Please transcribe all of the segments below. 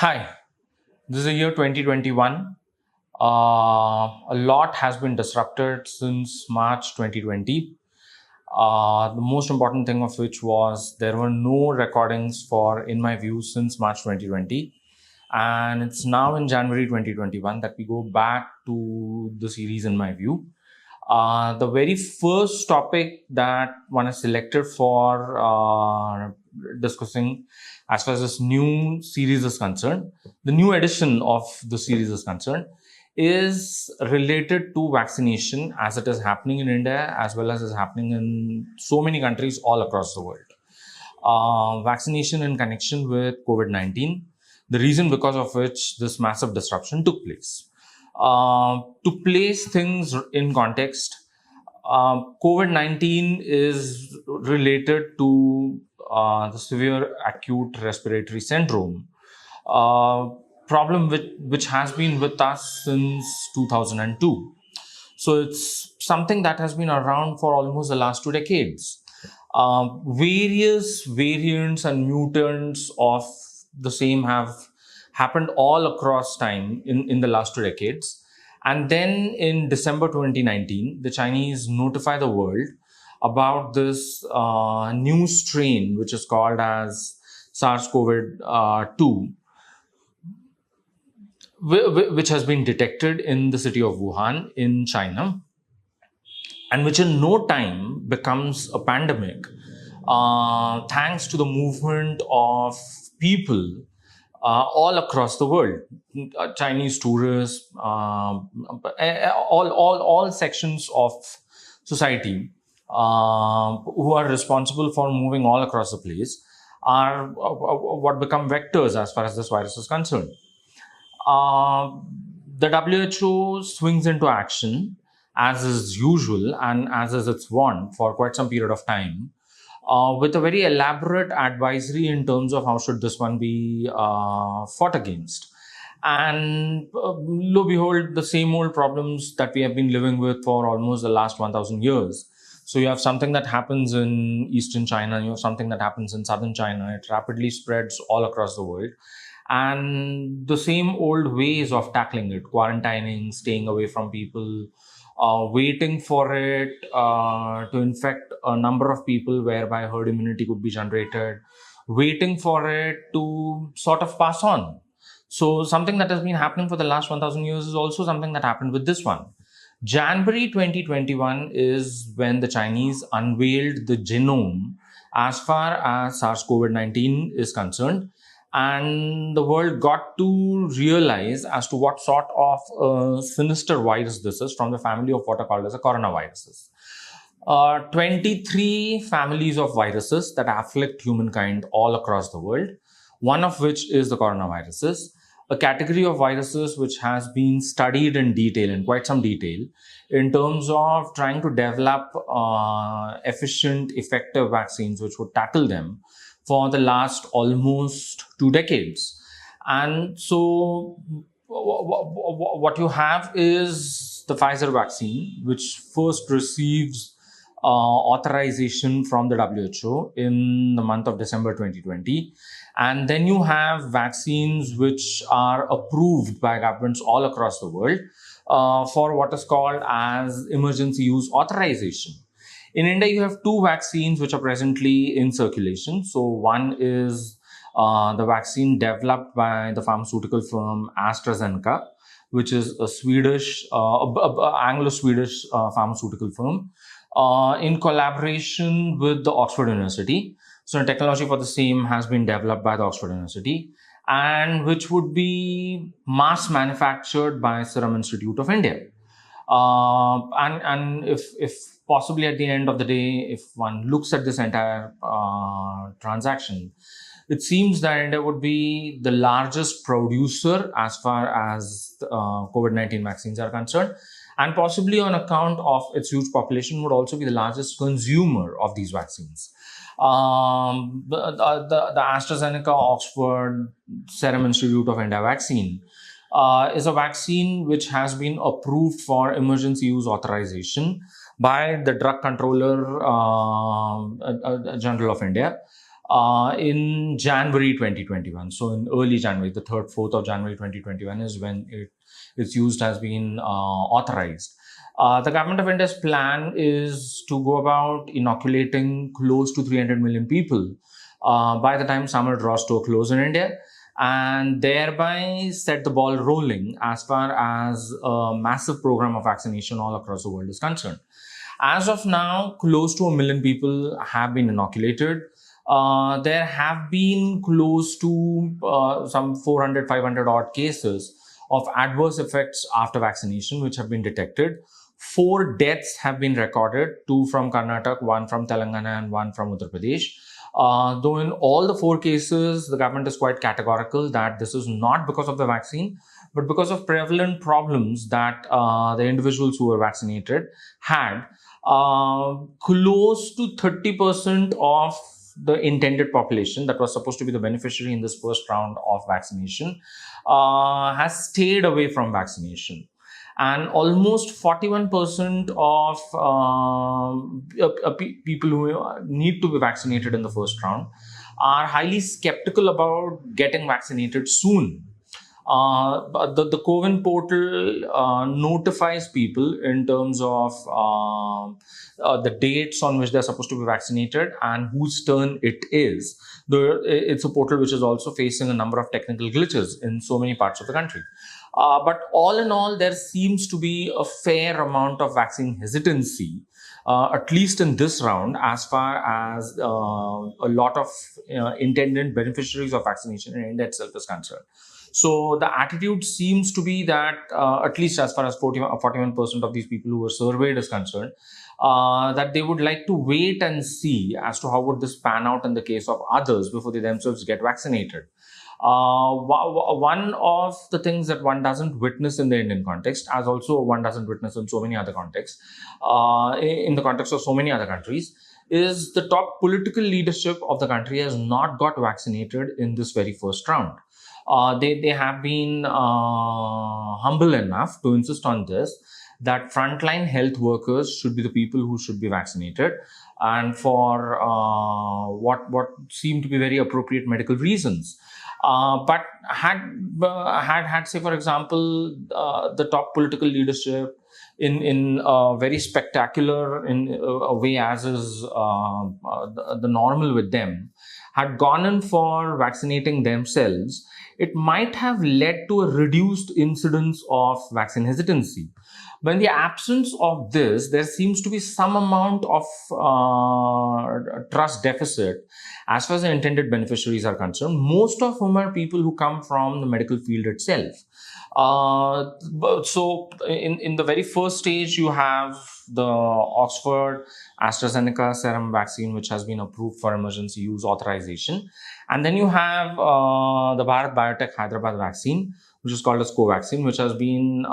Hi, this is the year 2021. A lot has been disrupted since March 2020. The most important thing of which was there were no recordings for, in my view, since March 2020. And it's now in January 2021 that we go back to the series, in my view. The very first topic that one has selected for discussing as far as this new series is concerned, the new edition of the series is concerned, is related to vaccination as it is happening in India as well as is happening in so many countries all across the world. Vaccination in connection with COVID-19, the reason because of which this massive disruption took place. To place things in context, COVID-19 is related to the severe acute respiratory syndrome, problem which has been with us since 2002. So it's something that has been around for almost the last 2 decades. Various variants and mutants of the same have happened all across time in the last 2 decades. And then in December 2019, the Chinese notify the world about this new strain, which is called as SARS-CoV-2, which has been detected in the city of Wuhan in China, and which in no time becomes a pandemic, thanks to the movement of people all across the world, Chinese tourists, all sections of society who are responsible for moving all across the place are what become vectors as far as this virus is concerned. The WHO swings into action as is usual and as is its wont for quite some period of time, with a very elaborate advisory in terms of how should this one be fought against. And lo and behold, the same old problems that we have been living with for almost the last 1,000 years. So you have something that happens in eastern China, you have something that happens in southern China, it rapidly spreads all across the world. And the same old ways of tackling it, quarantining, staying away from people, waiting for it to infect a number of people whereby herd immunity could be generated, waiting for it to sort of pass on. So something that has been happening for the last 1,000 years is also something that happened with this one. January 2021 is when the Chinese unveiled the genome as far as SARS-CoV-19 is concerned. And the world got to realize as to what sort of sinister virus this is from the family of what are called as the coronaviruses. 23 families of viruses that afflict humankind all across the world, one of which is the coronaviruses, a category of viruses which has been studied in detail, in quite some detail, in terms of trying to develop efficient, effective vaccines which would tackle them for the last almost 2 decades. And so what you have is the Pfizer vaccine, which first receives authorization from the WHO in the month of December 2020. And then you have vaccines which are approved by governments all across the world for what is called as emergency use authorization. In India, you have 2 vaccines which are presently in circulation. So one is the vaccine developed by the pharmaceutical firm AstraZeneca, which is a Swedish, Anglo-Swedish pharmaceutical firm, in collaboration with the Oxford University. So the technology for the same has been developed by the Oxford University, and which would be mass manufactured by Serum Institute of India. And if possibly at the end of the day, if one looks at this entire transaction, it seems that India would be the largest producer as far as COVID-19 vaccines are concerned, and possibly on account of its huge population would also be the largest consumer of these vaccines. The AstraZeneca Oxford Serum Institute of India vaccine is a vaccine which has been approved for emergency use authorization by the Drug Controller General of India. in January 2021. So in early January, the 3rd, 4th of January 2021 is when its use has been authorized. The government of India's plan is to go about inoculating close to 300 million people by the time summer draws to a close in India, and thereby set the ball rolling as far as a massive program of vaccination all across the world is concerned. As of now, close to 1 million people have been inoculated. There have been close to some 400, 500 odd cases of adverse effects after vaccination, which have been detected. 4 deaths have been recorded, 2 from Karnataka, 1 from Telangana, and 1 from Uttar Pradesh. Though in all the 4 cases, the government is quite categorical that this is not because of the vaccine, but because of prevalent problems that the individuals who were vaccinated had. Close to 30% of the intended population that was supposed to be the beneficiary in this first round of vaccination has stayed away from vaccination. And almost 41% of people who need to be vaccinated in the first round are highly skeptical about getting vaccinated soon. The CoWIN portal notifies people in terms of the dates on which they're supposed to be vaccinated and whose turn it is. It's a portal which is also facing a number of technical glitches in so many parts of the country. But all in all, there seems to be a fair amount of vaccine hesitancy, at least in this round, as far as a lot of intended beneficiaries of vaccination in India itself is concerned. So the attitude seems to be that, at least as far as 41% of these people who were surveyed is concerned, that they would like to wait and see as to how would this pan out in the case of others before they themselves get vaccinated. One of the things that one doesn't witness in the Indian context, as also one doesn't witness in so many other contexts, in the context of so many other countries, is the top political leadership of the country has not got vaccinated in this very first round. They have been humble enough to insist on this, that frontline health workers should be the people who should be vaccinated, and for what seem to be very appropriate medical reasons. But had say, for example, the top political leadership in a very spectacular in a way, as is the normal with them, had gone in for vaccinating themselves, it might have led to a reduced incidence of vaccine hesitancy. But in the absence of this, there seems to be some amount of trust deficit as far as the intended beneficiaries are concerned, most of whom are people who come from the medical field itself. So in the very first stage, you have the Oxford AstraZeneca serum vaccine, which has been approved for emergency use authorization. And then you have the Biotech Hyderabad vaccine, which is called as Covaxin, which has been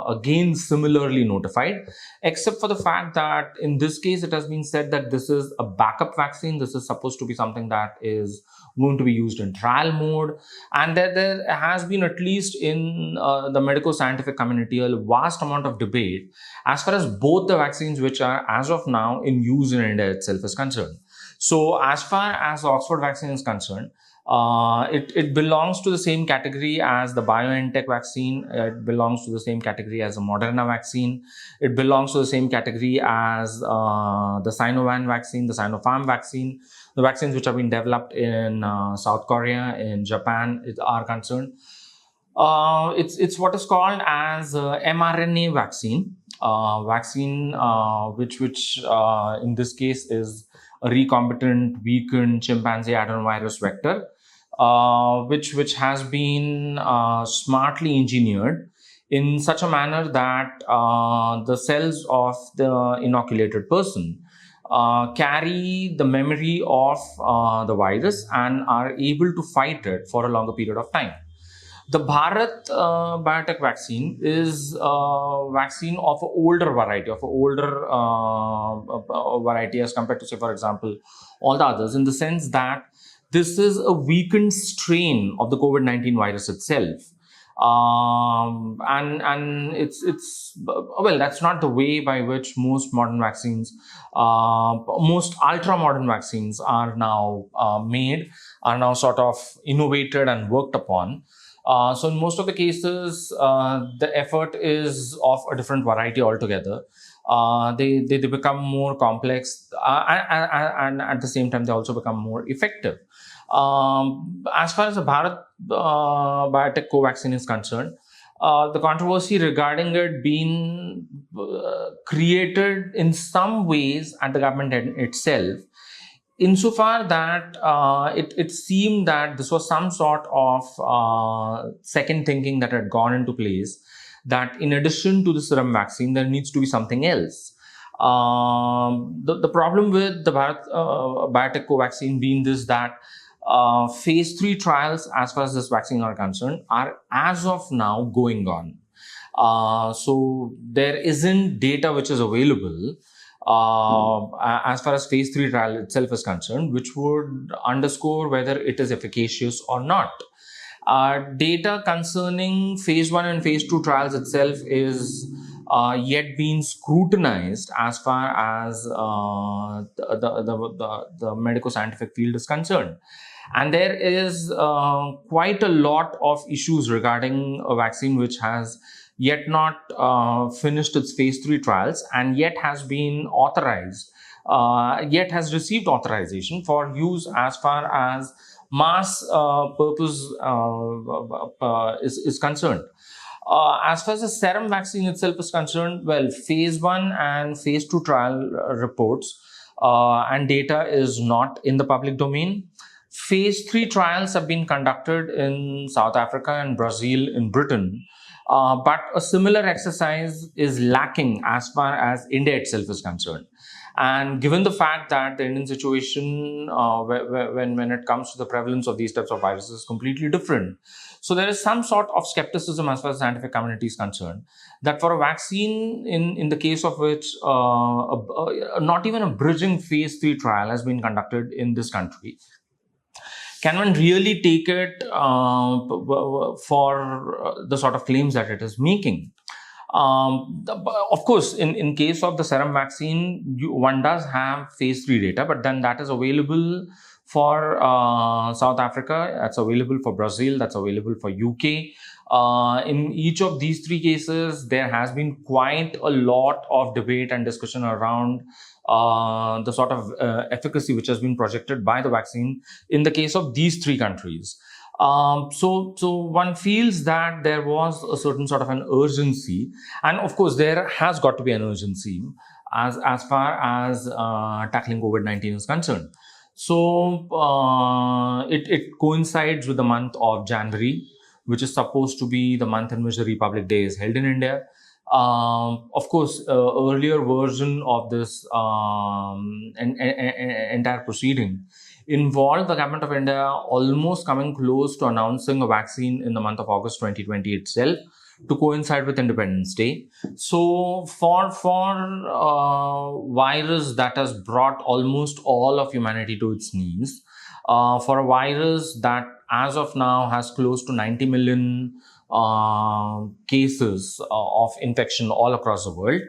again similarly notified, except for the fact that in this case, it has been said that this is a backup vaccine. This is supposed to be something that is going to be used in trial mode. And there has been, at least in the medical scientific community, a vast amount of debate as far as both the vaccines which are as of now in use in India itself is concerned. So as far as the Oxford vaccine is concerned, it belongs to the same category as the BioNTech vaccine. It belongs to the same category as the Moderna vaccine. It belongs to the same category as the Sinovac vaccine, the Sinopharm vaccine. The vaccines which have been developed in South Korea, in Japan, are concerned. It's what is called as mRNA vaccine. Which in this case is a recombinant weakened chimpanzee adenovirus vector, which has been smartly engineered in such a manner that the cells of the inoculated person carry the memory of the virus and are able to fight it for a longer period of time. The Bharat Biotech vaccine is a vaccine of an older variety, as compared to, say, for example, all the others, in the sense that this is a weakened strain of the COVID-19 virus itself. And it's well, that's not the way by which most modern vaccines, most ultra modern vaccines are now made, are now sort of innovated and worked upon. So in most of the cases, the effort is of a different variety altogether. They become more complex, and at the same time they also become more effective. As far as the Bharat Biotech Vaccine is concerned, the controversy regarding it being created in some ways at the government itself, insofar that it seemed that this was some sort of second thinking that had gone into place, that in addition to the serum vaccine, there needs to be something else. The problem with the Biotech vaccine being this, that phase 3 trials, as far as this vaccine are concerned, are as of now going on. So there isn't data which is available as far as phase 3 trial itself is concerned, which would underscore whether it is efficacious or not. Data concerning phase 1 and phase 2 trials itself is yet being scrutinized as far as the medico-scientific field is concerned. And there is quite a lot of issues regarding a vaccine which has yet not finished its phase 3 trials and yet has been authorized, yet has received authorization for use as far as mass purpose is concerned. As far as the serum vaccine itself is concerned, well, phase 1 and phase 2 trial reports and data is not in the public domain. Phase 3 trials have been conducted in South Africa and Brazil, in Britain. But a similar exercise is lacking as far as India itself is concerned. And given the fact that the Indian situation, when it comes to the prevalence of these types of viruses, is completely different. So there is some sort of skepticism as far as the scientific community is concerned, that for a vaccine, in the case of which not even a bridging phase 3 trial has been conducted in this country, can one really take it for the sort of claims that it is making? Of course, in case of the serum vaccine, one does have phase 3 data, but then that is available for South Africa, that's available for Brazil, that's available for UK. In each of these 3 cases, there has been quite a lot of debate and discussion around the sort of efficacy which has been projected by the vaccine in the case of these 3 countries. So one feels that there was a certain sort of an urgency, and of course there has got to be an urgency as far as tackling COVID-19 is concerned. So it coincides with the month of January, which is supposed to be the month in which the Republic Day is held in India. Of course, earlier version of this entire proceeding involved the government of India almost coming close to announcing a vaccine in the month of August 2020 itself, to coincide with Independence Day. So for virus that has brought almost all of humanity to its knees, for a virus that as of now has close to 90 million cases of infection all across the world,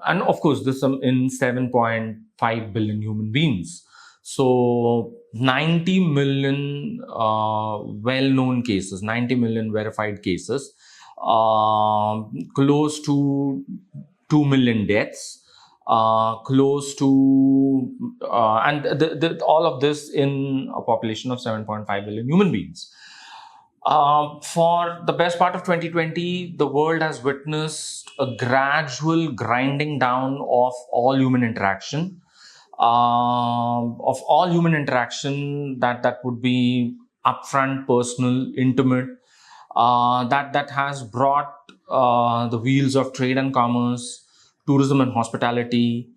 and of course this in 7.5 billion human beings. So 90 million well-known cases, 90 million verified cases, close to 2 million deaths, close to and all of this in a population of 7.5 billion human beings. For the best part of 2020, the world has witnessed a gradual grinding down of all human interaction, that would be upfront, personal, intimate, that has brought the wheels of trade and commerce, tourism and hospitality,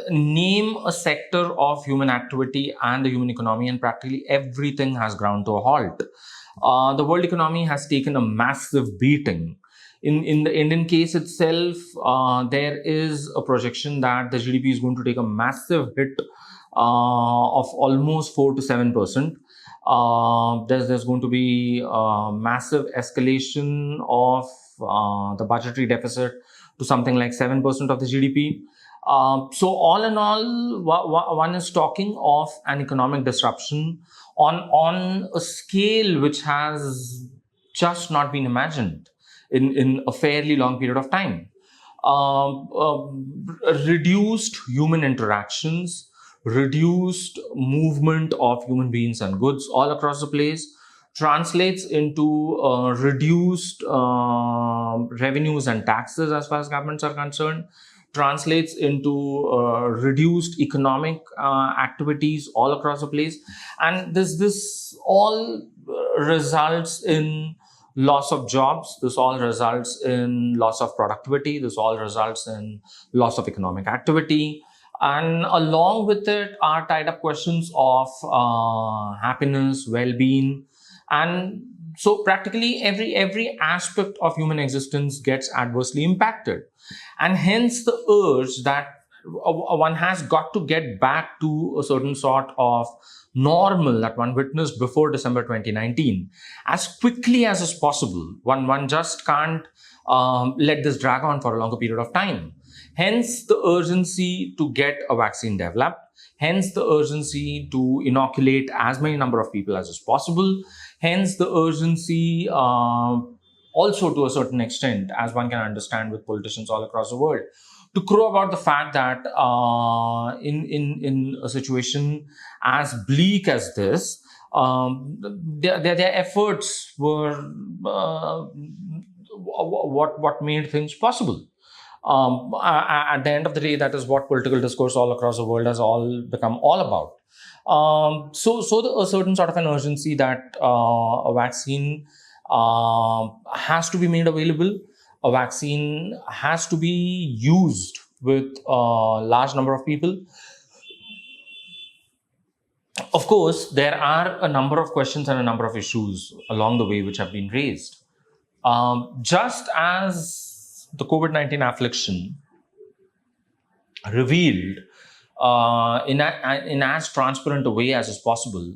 name a sector of human activity and the human economy, and practically everything has ground to a halt. The world economy has taken a massive beating. In the Indian case itself, there is a projection that the GDP is going to take a massive hit of almost 4 to 7%. There's going to be massive escalation of the budgetary deficit to something like 7% of the GDP. So all in all, one is talking of an economic disruption on a scale which has just not been imagined in a fairly long period of time. Reduced human interactions, reduced movement of human beings and goods all across the place translates into reduced revenues and taxes as far as governments are concerned, translates into reduced economic activities all across the place, and this all results in loss of jobs. This all results in loss of productivity. This all results in loss of economic activity. And along with it are tied up questions of happiness, well-being. And so practically every aspect of human existence gets adversely impacted. And hence the urge that one has got to get back to a certain sort of normal that one witnessed before December 2019 as quickly as is possible. One just can't let this drag on for a longer period of time. Hence the urgency to get a vaccine developed. Hence the urgency to inoculate as many number of people as is possible. Hence the urgency also to a certain extent, as one can understand with politicians all across the world, to crow about the fact that in a situation as bleak as this, their efforts were what made things possible. At the end of the day, that is what political discourse all across the world has all become all about. So a certain sort of an urgency that a vaccine has to be made available. A vaccine has to be used with a large number of people. Of course, there are a number of questions and a number of issues along the way which have been raised. Just as the COVID-19 affliction revealed in as transparent a way as is possible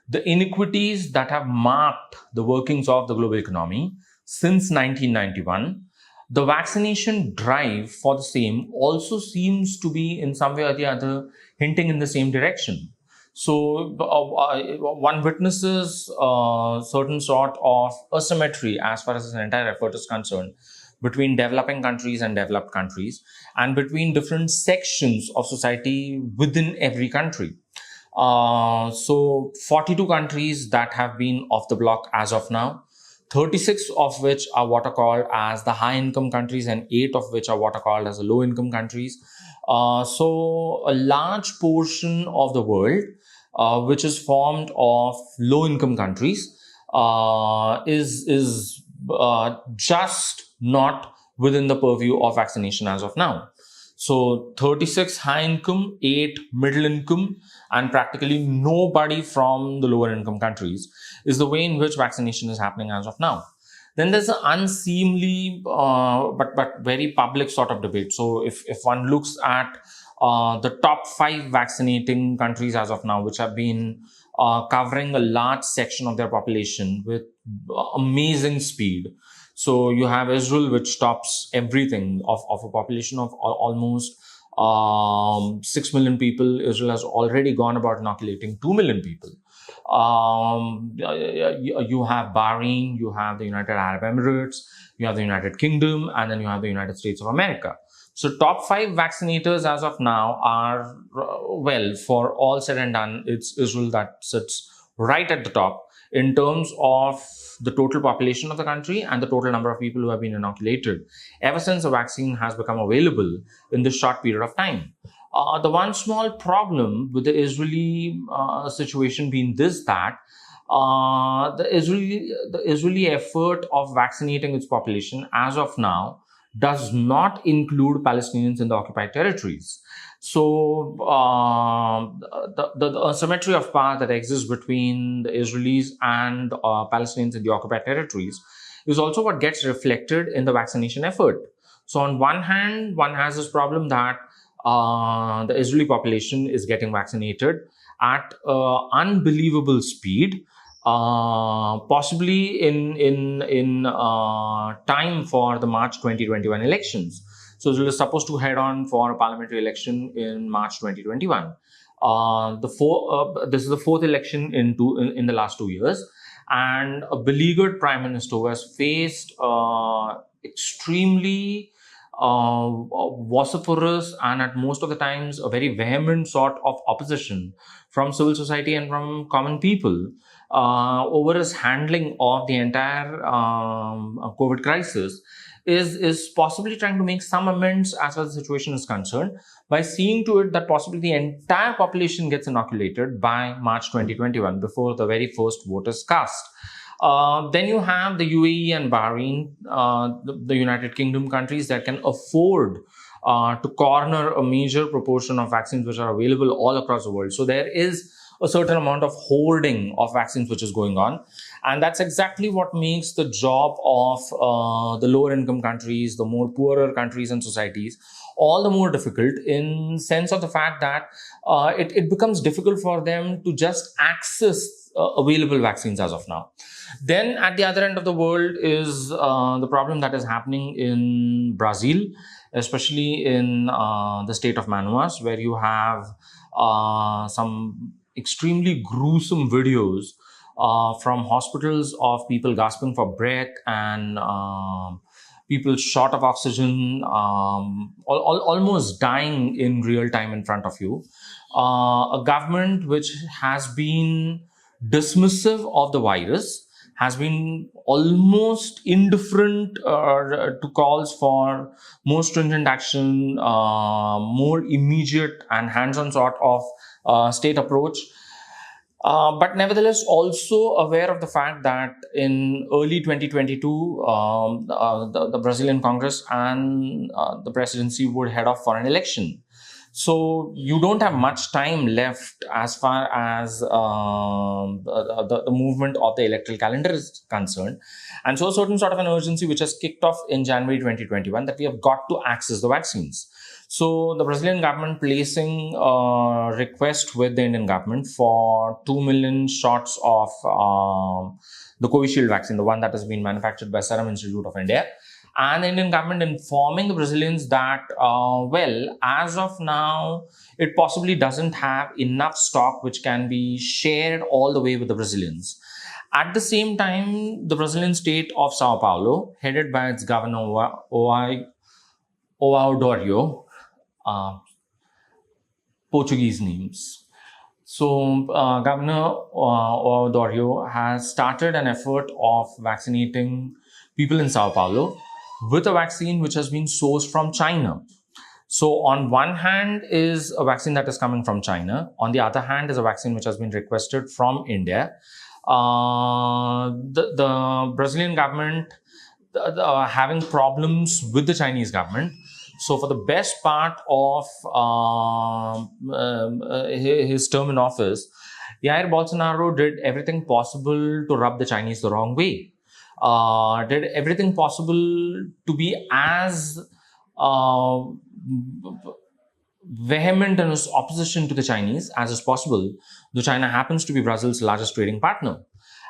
the iniquities that have marked the workings of the global economy since 1991, the vaccination drive for the same also seems to be in some way or the other hinting in the same direction. So one witnesses certain sort of asymmetry as far as this entire effort is concerned between developing countries and developed countries, and between different sections of society within every country. So 42 countries that have been off the block as of now, 36 of which are what are called as the high income countries, and 8 of which are what are called as the low income countries. So a large portion of the world, which is formed of low income countries, is just not within the purview of vaccination as of now. So 36 high income, 8 middle income, and practically nobody from the lower income countries is the way in which vaccination is happening as of now. Then there's an unseemly but very public sort of debate. So if one looks at the top 5 vaccinating countries as of now, which have been covering a large section of their population with amazing speed. So you have Israel, which tops everything of a population of almost 6 million people. Israel has already gone about inoculating 2 million people. You have Bahrain, you have the United Arab Emirates, you have the United Kingdom, and then you have the United States of America. So top 5 vaccinators as of now are, well, for all said and done, it's Israel that sits right at the top in terms of the total population of the country and the total number of people who have been inoculated ever since the vaccine has become available in this short period of time. The one small problem with the Israeli situation being this, that the Israeli effort of vaccinating its population as of now does not include Palestinians in the occupied territories. So the asymmetry of power that exists between the Israelis and Palestinians in the occupied territories is also what gets reflected in the vaccination effort. So on one hand, one has this problem that the Israeli population is getting vaccinated at unbelievable speed. possibly in time for the March 2021 elections. So it was supposed to head on for a parliamentary election in March 2021. This is the fourth election in the last 2 years, and a beleaguered prime minister who has faced extremely vociferous and at most of the times a very vehement sort of opposition from civil society and from common people over his handling of the entire COVID crisis is possibly trying to make some amends as far as the situation is concerned by seeing to it that possibly the entire population gets inoculated by March 2021 before the very first vote is cast. Then you have the UAE and Bahrain, the United Kingdom countries that can afford to corner a major proportion of vaccines which are available all across the world. So there is a certain amount of hoarding of vaccines which is going on. And that's exactly what makes the job of the lower income countries, the more poorer countries and societies, all the more difficult in sense of the fact that it becomes difficult for them to just access available vaccines as of now. Then at the other end of the world is the problem that is happening in Brazil, especially in the state of Manaus, where you have some extremely gruesome videos from hospitals of people gasping for breath and people short of oxygen, almost dying in real time in front of you. A government which has been dismissive of the virus, has been almost indifferent to calls for more stringent action, more immediate and hands-on sort of state approach. But nevertheless, also aware of the fact that in early 2022, the Brazilian Congress and the presidency would head off for an election. So you don't have much time left as far as the movement of the electoral calendar is concerned. And so a certain sort of an urgency which has kicked off in January 2021 that we have got to access the vaccines. So the Brazilian government placing a request with the Indian government for 2 million shots of the Covishield vaccine, the one that has been manufactured by Serum Institute of India. And the Indian government informing the Brazilians that, well, as of now, it possibly doesn't have enough stock which can be shared all the way with the Brazilians. At the same time, the Brazilian state of Sao Paulo, headed by its governor, Dorio, Portuguese names. So, Governor Dorio has started an effort of vaccinating people in Sao Paulo with a vaccine which has been sourced from China. So on one hand is a vaccine that is coming from China. On the other hand is a vaccine which has been requested from India. The Brazilian government having problems with the Chinese government. So for the best part of his term in office, Jair Bolsonaro did everything possible to rub the Chinese the wrong way. Did everything possible to be as vehement in his opposition to the Chinese as is possible, though China happens to be Brazil's largest trading partner.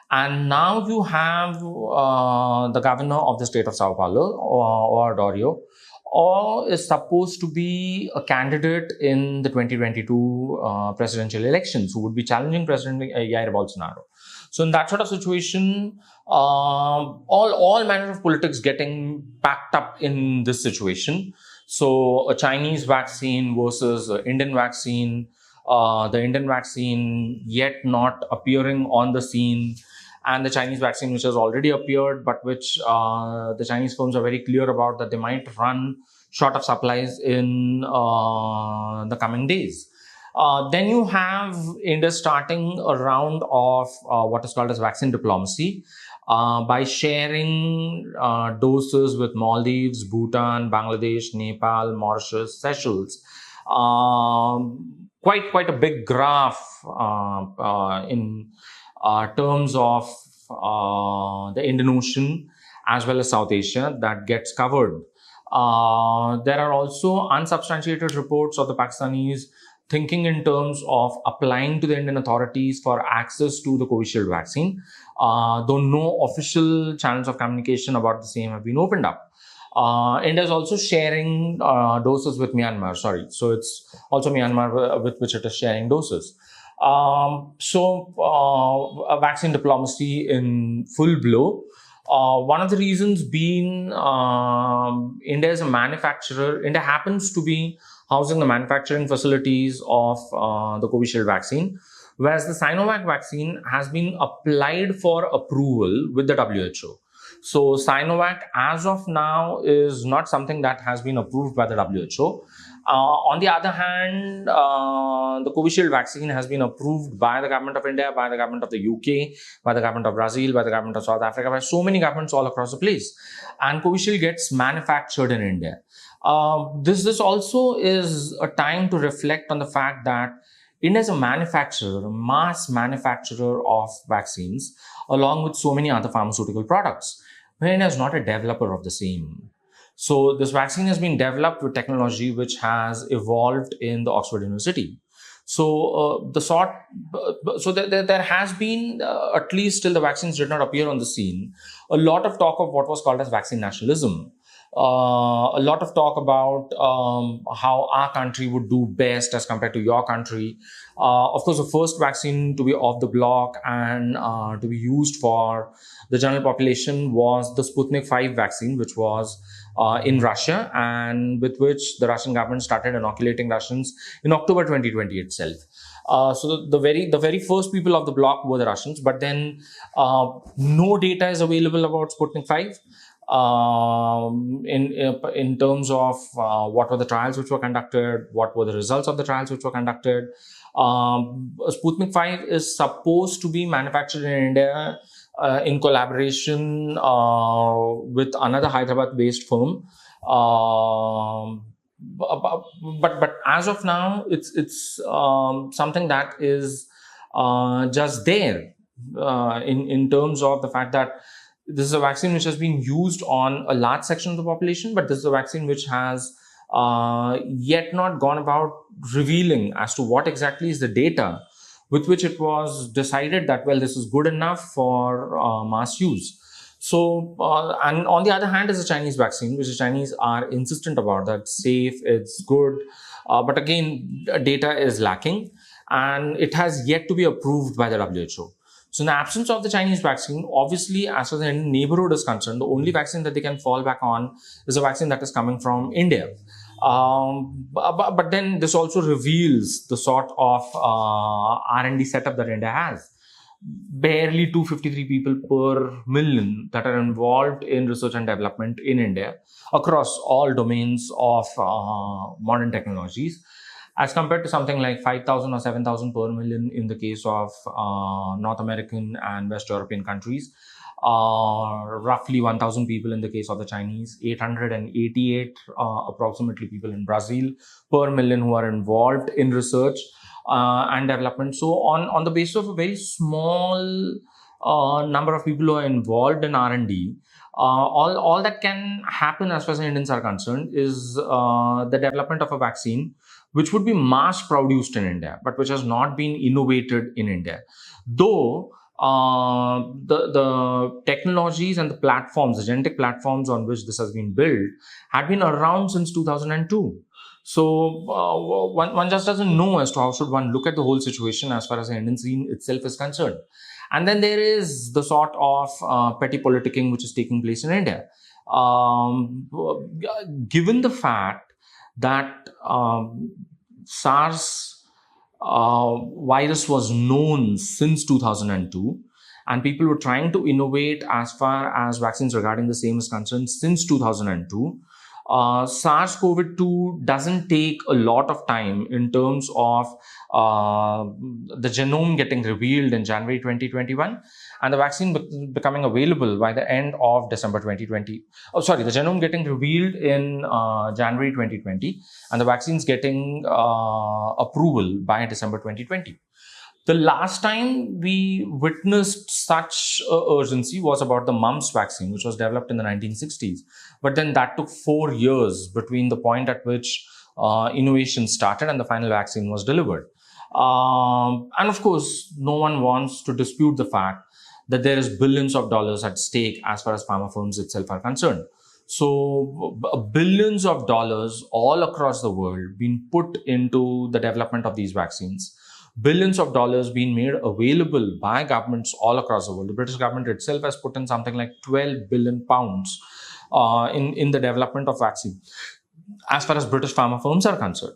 And now you have the governor of the state of Sao Paulo, or Dorio, or is supposed to be a candidate in the 2022 presidential elections, who would be challenging President Jair Bolsonaro. So in that sort of situation, all manner of politics getting packed up in this situation. So a Chinese vaccine versus an Indian vaccine, the Indian vaccine yet not appearing on the scene, and the Chinese vaccine which has already appeared, but which the Chinese firms are very clear about that they might run short of supplies in the coming days. Then you have India starting a round of what is called as vaccine diplomacy by sharing doses with Maldives, Bhutan, Bangladesh, Nepal, Mauritius, Seychelles. Quite a big graph in terms of the Indian Ocean as well as South Asia that gets covered. There are also unsubstantiated reports of the Pakistanis thinking in terms of applying to the Indian authorities for access to the Covishield vaccine, though no official channels of communication about the same have been opened up. India is also sharing doses with Myanmar. So it's also Myanmar with which it is sharing doses. Vaccine diplomacy in full blow. One of the reasons being India is a manufacturer. India happens to be housing the manufacturing facilities of the Covishield vaccine, whereas the Sinovac vaccine has been applied for approval with the WHO. So Sinovac, as of now, is not something that has been approved by the WHO. On the other hand, the Covishield vaccine has been approved by the government of India, by the government of the UK, by the government of Brazil, by the government of South Africa, by so many governments all across the place. And Covishield gets manufactured in India. This also is a time to reflect on the fact that India is a manufacturer, a mass manufacturer of vaccines, along with so many other pharmaceutical products. But India is not a developer of the same. So this vaccine has been developed with technology which has evolved in the Oxford University. So there has been, at least till the vaccines did not appear on the scene, a lot of talk of what was called as vaccine nationalism. A lot of talk about how our country would do best as compared to your country. Of course, the first vaccine to be off the block and to be used for the general population was the Sputnik 5 vaccine, which was in Russia, and with which the Russian government started inoculating Russians in October 2020 itself. So the very first people of the block were the Russians, but then no data is available about Sputnik 5. In terms of what were the trials which were conducted, what were the results of the trials which were conducted. Sputnik 5 is supposed to be manufactured in India in collaboration with another Hyderabad-based firm. But as of now, it's something that is just there in terms of the fact that this is a vaccine which has been used on a large section of the population, but this is a vaccine which has yet not gone about revealing as to what exactly is the data with which it was decided that, well, this is good enough for mass use. So, and on the other hand is the Chinese vaccine, which the Chinese are insistent about, that safe, it's good. But again, data is lacking and it has yet to be approved by the WHO. So in the absence of the Chinese vaccine, obviously, as far as the neighborhood is concerned, the only vaccine that they can fall back on is a vaccine that is coming from India. But then this also reveals the sort of R&D setup that India has. Barely 253 people per million that are involved in research and development in India across all domains of modern technologies, as compared to something like 5,000 or 7,000 per million in the case of North American and West European countries, roughly 1,000 people in the case of the Chinese, 888 approximately people in Brazil per million who are involved in research and development. So on the basis of a very small number of people who are involved in R&D, all that can happen as far as Indians are concerned is the development of a vaccine which would be mass produced in India, but which has not been innovated in India. Though the technologies and the platforms, the genetic platforms on which this has been built, had been around since 2002. So one just doesn't know as to how should one look at the whole situation as far as the Indian scene itself is concerned. And then there is the sort of petty politicking which is taking place in India. Given the fact that SARS virus was known since 2002, and people were trying to innovate as far as vaccines regarding the same is concerned since 2002. SARS-CoV-2 doesn't take a lot of time in terms of the genome getting revealed in January 2021 and the vaccine becoming available by the end of December 2020. The genome getting revealed in January 2020 and the vaccines getting approval by December 2020. The last time we witnessed such urgency was about the mumps vaccine, which was developed in the 1960s. But then that took 4 years between the point at which innovation started and the final vaccine was delivered. And of course, no one wants to dispute the fact that there is billions of dollars at stake as far as pharma firms itself are concerned. So billions of dollars all across the world being put into the development of these vaccines, billions of dollars being made available by governments all across the world. The British government itself has put in something like 12 billion pounds in the development of vaccine as far as British pharma firms are concerned.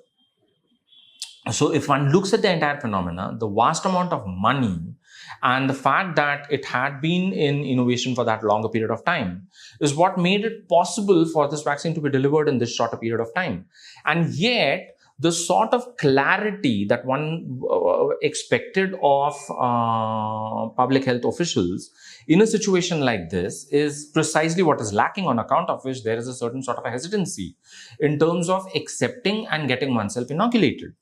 So if one looks at the entire phenomena, the vast amount of money and the fact that it had been in innovation for that longer period of time is what made it possible for this vaccine to be delivered in this shorter period of time. And yet, the sort of clarity that one expected of public health officials in a situation like this is precisely what is lacking, on account of which there is a certain sort of a hesitancy in terms of accepting and getting oneself inoculated.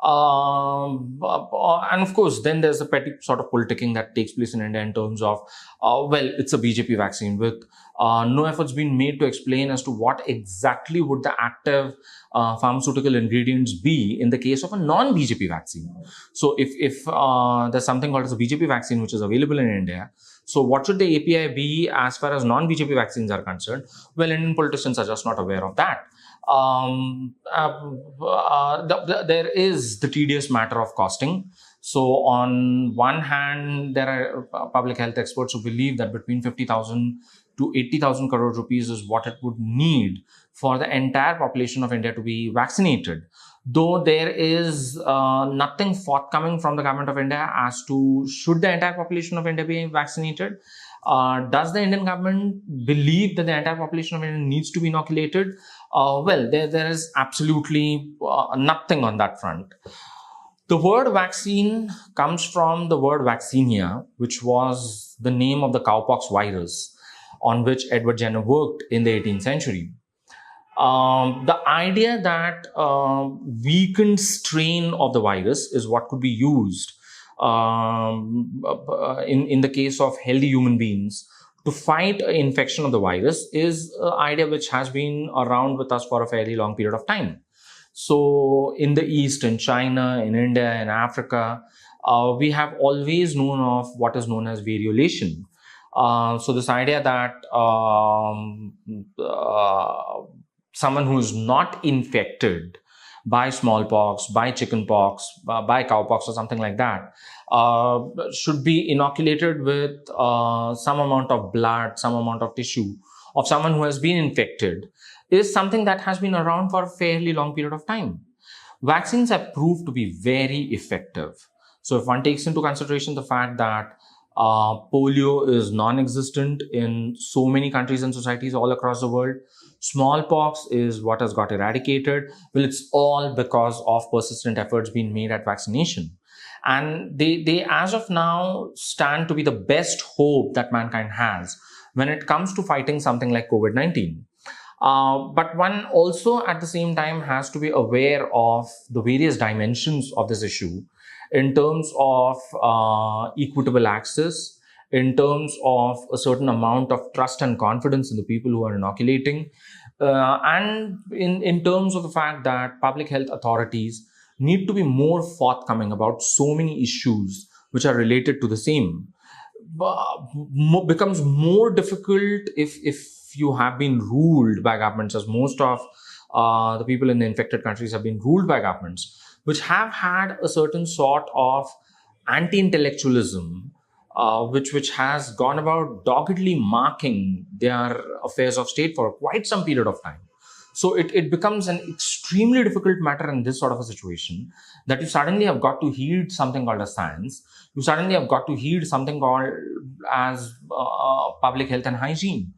And of course, then there's a petty sort of politicking that takes place in India in terms of, well, it's a BJP vaccine with no efforts being made to explain as to what exactly would the active pharmaceutical ingredients be in the case of a non-BJP vaccine. So if there's something called as a BJP vaccine which is available in India, so what should the API be as far as non-BJP vaccines are concerned? Well, Indian politicians are just not aware of that. There is the tedious matter of costing. So on one hand, there are public health experts who believe that between 50,000 to 80,000 crore rupees is what it would need for the entire population of India to be vaccinated. Though there is nothing forthcoming from the government of India as to should the entire population of India be vaccinated. Does the Indian government believe that the entire population of India needs to be inoculated? Well, there is absolutely nothing on that front. The word vaccine comes from the word vaccinia, which was the name of the cowpox virus on which Edward Jenner worked in the 18th century. The idea that weakened strain of the virus is what could be used in the case of healthy human beings to fight an infection of the virus is an idea which has been around with us for a fairly long period of time. So in the East, in China, in India, in Africa, we have always known of what is known as variolation. So this idea that someone who is not infected by smallpox, by chickenpox, by cowpox or something like that, should be inoculated with some amount of blood, some amount of tissue of someone who has been infected, is something that has been around for a fairly long period of time. Vaccines have proved to be very effective. So if one takes into consideration the fact that polio is non-existent in so many countries and societies all across the world, smallpox is what has got eradicated. Well, it's all because of persistent efforts being made at vaccination. And they as of now stand to be the best hope that mankind has when it comes to fighting something like COVID-19. But one also at the same time has to be aware of the various dimensions of this issue in terms of equitable access, in terms of a certain amount of trust and confidence in the people who are inoculating, and in terms of the fact that public health authorities need to be more forthcoming about so many issues which are related to the same. Becomes more difficult if you have been ruled by governments, as most of the people in the infected countries have been ruled by governments which have had a certain sort of anti-intellectualism, which has gone about doggedly marking their affairs of state for quite some period of time. So it becomes an extremely difficult matter in this sort of a situation that you suddenly have got to heed something called as science. You suddenly have got to heed something called as public health and hygiene.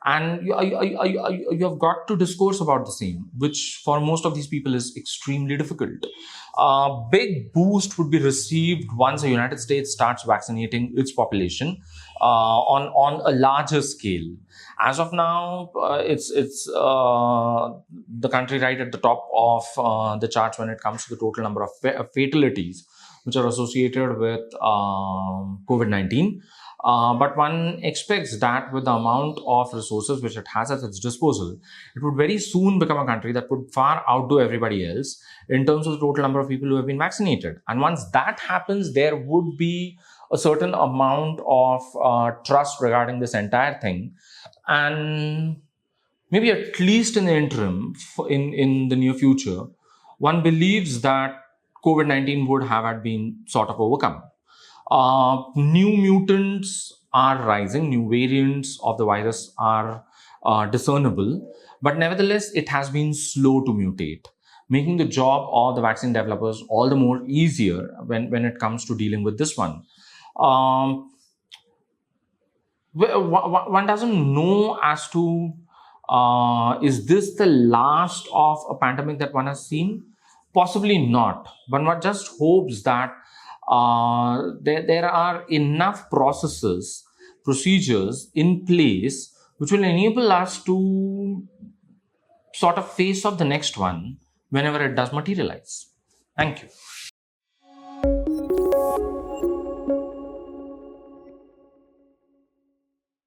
And you have got to discourse about the same, which for most of these people is extremely difficult. Big boost would be received once the United States starts vaccinating its population on a larger scale. As of now, it's the country right at the top of the charts when it comes to the total number of fatalities which are associated with COVID-19. But one expects that with the amount of resources which it has at its disposal, it would very soon become a country that would far outdo everybody else in terms of the total number of people who have been vaccinated. And once that happens, there would be a certain amount of trust regarding this entire thing. And maybe at least in the interim, in the near future, one believes that COVID-19 would have had been sort of overcome. New mutants are rising, new variants of the virus are discernible, but nevertheless, it has been slow to mutate, making the job of the vaccine developers all the more easier when it comes to dealing with this one. One doesn't know as to is this the last of a pandemic that one has seen? Possibly not. But one just hopes that there are enough procedures in place which will enable us to sort of face off the next one whenever it does materialize. Thank you.